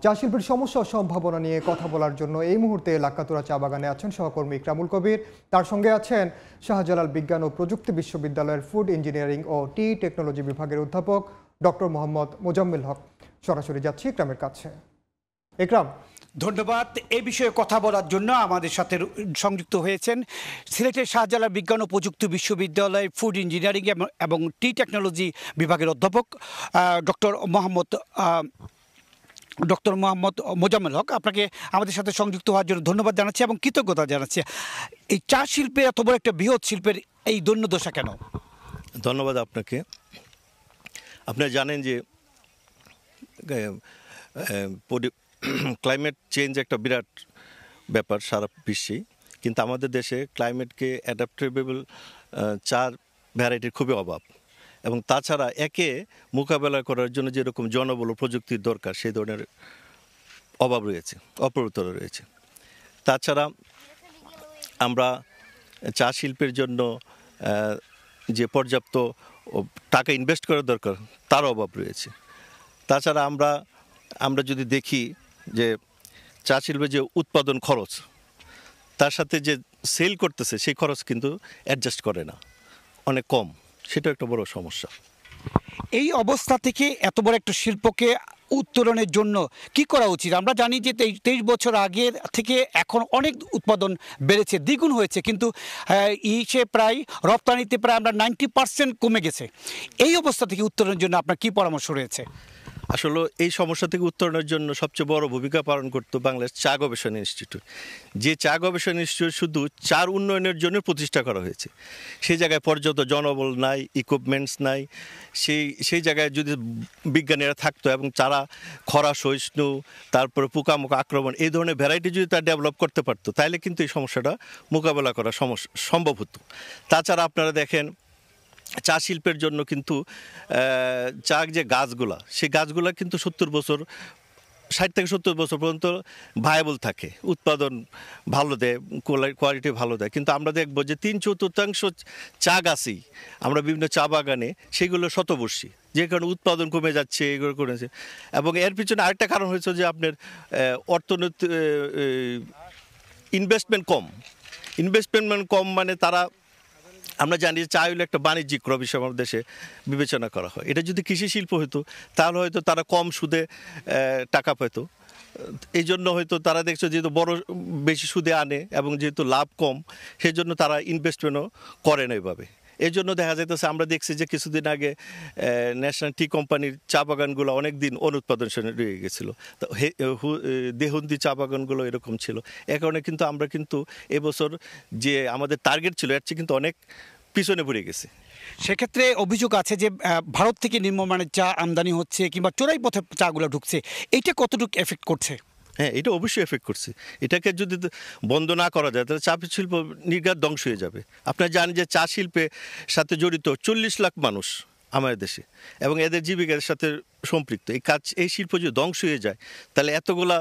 চা শিল্পের সমস্যা ও সম্ভাবনা নিয়ে কথা বলার জন্য এই মুহূর্তে লাক্কাতুরা চা বাগানে আছেন সহকর্মী ইকরামুল কবির। তার সঙ্গে আছেন শাহজালাল বিজ্ঞান ও প্রযুক্তি বিশ্ববিদ্যালয়ের ফুড ইঞ্জিনিয়ারিং ও টি টেকনোলজি বিভাগের অধ্যাপক ডক্টর মোহাম্মদ মোজাম্মেল হক। সরাসরি যাচ্ছি ইকরামের কাছে। ইকরাম, ধন্যবাদ। এই বিষয়ে কথা বলার জন্য আমাদের সাথে সংযুক্ত হয়েছেন সিলেটের শাহজালাল বিজ্ঞান ও প্রযুক্তি বিশ্ববিদ্যালয়ের ফুড ইঞ্জিনিয়ারিং এবং টি টেকনোলজি বিভাগের অধ্যাপক ডক্টর মোহাম্মদ মোজাম্মেল হক। আপনাকে আমাদের সাথে সংযুক্ত হওয়ার জন্য ধন্যবাদ জানাচ্ছি এবং কৃতজ্ঞতা জানাচ্ছি। এই চা শিল্পে এত বড় একটা বৃহৎ শিল্পের এই দৈন্যদশা কেন? ধন্যবাদ আপনাকে। আপনারা জানেন যে ক্লাইমেট চেঞ্জ একটা বিরাট ব্যাপার সারা বিশ্বেই, কিন্তু আমাদের দেশে ক্লাইমেটকে অ্যাডাপ্টেবল চার ভ্যারাইটির খুবই অভাব, এবং তাছাড়া একে মোকাবেলা করার জন্য যেরকম জনবল ও প্রযুক্তির দরকার সেই ধরনের অভাব রয়েছে, অপ্রতুলতা রয়েছে। তাছাড়া আমরা চা শিল্পের জন্য যে পর্যাপ্ত টাকা ইনভেস্ট করা দরকার তার অভাব রয়েছে। তাছাড়া আমরা যদি দেখি যে চা শিল্পের যে উৎপাদন খরচ তার সাথে যে সেল করতেছে সেই খরচ কিন্তু অ্যাডজাস্ট করে না, অনেক কম। সেটা একটা বড় সমস্যা। এই অবস্থা থেকে এত বড় একটা শিল্পকে উত্তরণের জন্য কি করা উচিত? আমরা জানি যে 23 বছর আগের থেকে এখন অনেক উৎপাদন বেড়েছে, দ্বিগুণ হয়েছে, কিন্তু সে প্রায় রপ্তানিতে প্রায় আমরা 90% কমে গেছে। এই অবস্থা থেকে উত্তরণের জন্য আপনার কি পরামর্শ রয়েছে? আসলে এই সমস্যা থেকে উত্তরণের জন্য সবচেয়ে বড় ভূমিকা পালন করতো বাংলাদেশ চা গবেষণা ইনস্টিটিউট। যে চা গবেষণা ইনস্টিটিউট শুধু চার উন্নয়নের জন্য প্রতিষ্ঠা করা হয়েছে। সেই জায়গায় পর্যাপ্ত জনবল নাই, ইকুইপমেন্টস নাই। সেই জায়গায় যদি বিজ্ঞানীরা থাকতো এবং তারা খরা সহিষ্ণু, তারপরে পোকামাকড় আক্রমণ, এই ধরনের ভ্যারাইটি যদি তারা ডেভেলপ করতে পারতো, তাহলে কিন্তু এই সমস্যাটা মোকাবেলা করা সম্ভব হতো। তাছাড়া আপনারা দেখেন চা শিল্পের জন্য কিন্তু চা যে গাছগুলা, সেই গাছগুলা কিন্তু 60 থেকে 70 বছর পর্যন্ত ভায়াবল থাকে, উৎপাদন ভালো দেয়, কোয়ালিটি ভালো দেয়। কিন্তু আমরা দেখব যে 3/4 চা গাছই আমরা বিভিন্ন চা বাগানে সেগুলো শতবর্ষী, যে কারণে উৎপাদন কমে যাচ্ছে, এগুলো করেছে। এবং এর পিছনে আরেকটা কারণ হয়েছে যে আপনার অর্থনৈতিক ইনভেস্টমেন্ট কম, মানে আমরা জানি যে চা হলো একটা বাণিজ্যিক ক্রয় হিসেবে আমাদের দেশে বিবেচনা করা হয়। এটা যদি কৃষি শিল্প হতো তাহলে হয়তো তারা কম সুদে টাকা পেত। এই জন্য হয়তো তারা দেখছো যেহেতু বেশি সুদে আনে এবং যেহেতু লাভ কম, সেই জন্য তারা ইনভেস্টমেন্টও করে না এভাবে। এই জন্য দেখা যাইতেছে, আমরা দেখছি যে কিছুদিন আগে ন্যাশনাল টি কোম্পানির চা বাগানগুলো অনেক দিন অনুৎপাদনশীল রয়ে গেছিলো। তো দেহন্দি চা বাগানগুলো এরকম ছিল। এ কারণে কিন্তু আমরা এবছর যে আমাদের টার্গেট ছিল এর চেয়ে কিন্তু অনেক পিছনে পড়ে গেছে। সেক্ষেত্রে অভিযোগ আছে যে ভারত থেকে নিম্নমানের চা আমদানি হচ্ছে কিংবা চোরাই পথে চাগুলো ঢুকছে, এইটা কতটুকু এফেক্ট করছে? হ্যাঁ, এটা অবশ্যই এফেক্ট করছে। এটাকে যদি বন্ধ না করা যায় তাহলে চা শিল্প নির্ঘাত ধ্বংস হয়ে যাবে। আপনারা জানেন যে চা শিল্পের সাথে জড়িত 40 লাখ মানুষ আমাদের দেশে, এবং এদের জীবিকার সাথে সম্পৃক্ত। এই শিল্প যদি ধ্বংস হয়ে যায় তাহলে এতগুলা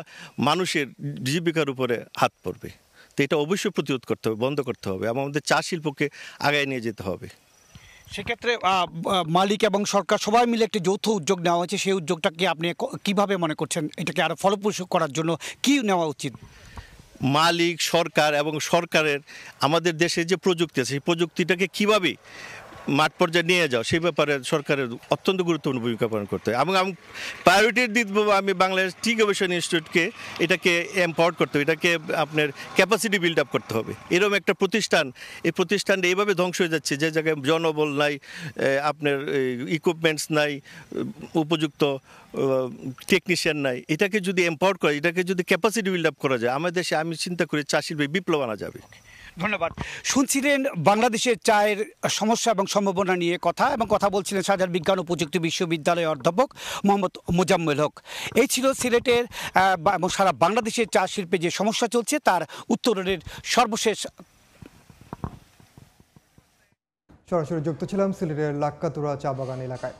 মানুষের জীবিকার উপরে হাত পড়বে। তো এটা অবশ্যই প্রতিরোধ করতে হবে, বন্ধ করতে হবে, এবং আমাদের চা শিল্পকে আগায় নিয়ে যেতে হবে। সেক্ষেত্রে মালিক এবং সরকার সবাই মিলে একটি যৌথ উদ্যোগ নেওয়া হয়েছে। সেই উদ্যোগটাকে আপনি কিভাবে মনে করছেন? এটাকে আরও ফলপ্রসূ করার জন্য কি নেওয়া উচিত? মালিক, সরকার এবং সরকারের আমাদের দেশে যে প্রযুক্তি আছে সেই প্রযুক্তিটাকে কীভাবে মাঠ পর্যায়ে নিয়ে যাও সেই ব্যাপারে সরকারের অত্যন্ত গুরুত্বপূর্ণ ভূমিকা পালন করতে হয়। এবং আমি প্রায়োরিটি দিব আমি বাংলাদেশ টি গবেষণা ইনস্টিটিউটকে, এটাকে এম্পাওয়ার করতে হবে, এটাকে আপনার ক্যাপাসিটি বিল্ড আপ করতে হবে। এরকম একটা প্রতিষ্ঠান, এই প্রতিষ্ঠানটা এইভাবে ধ্বংস হয়ে যাচ্ছে যে জায়গায় জনবল নাই, আপনার ইকুইপমেন্টস নাই, উপযুক্ত টেকনিশিয়ান নাই। এটাকে যদি এম্পাওয়ার করা, এটাকে যদি ক্যাপাসিটি বিল্ড আপ করা যায়, আমাদের দেশে আমি চিন্তা করি চা শিল্পে বিপ্লব আনা যাবে। ধন্যবাদ। শুনছিলেন বাংলাদেশের চায়ের সমস্যা এবং সম্ভাবনা নিয়ে কথা বলছিলেন শাহজালাল বিজ্ঞান ও প্রযুক্তি বিশ্ববিদ্যালয়ের অধ্যাপক মোহাম্মদ মোজাম্মেল হক। এই ছিল সিলেটের এবং সারা বাংলাদেশের চা শিল্পে যে সমস্যা চলছে তার উত্তরণের সর্বশেষ। সরাসরি যুক্ত ছিলাম সিলেটের লাক্কাতুরা চা বাগান এলাকায়।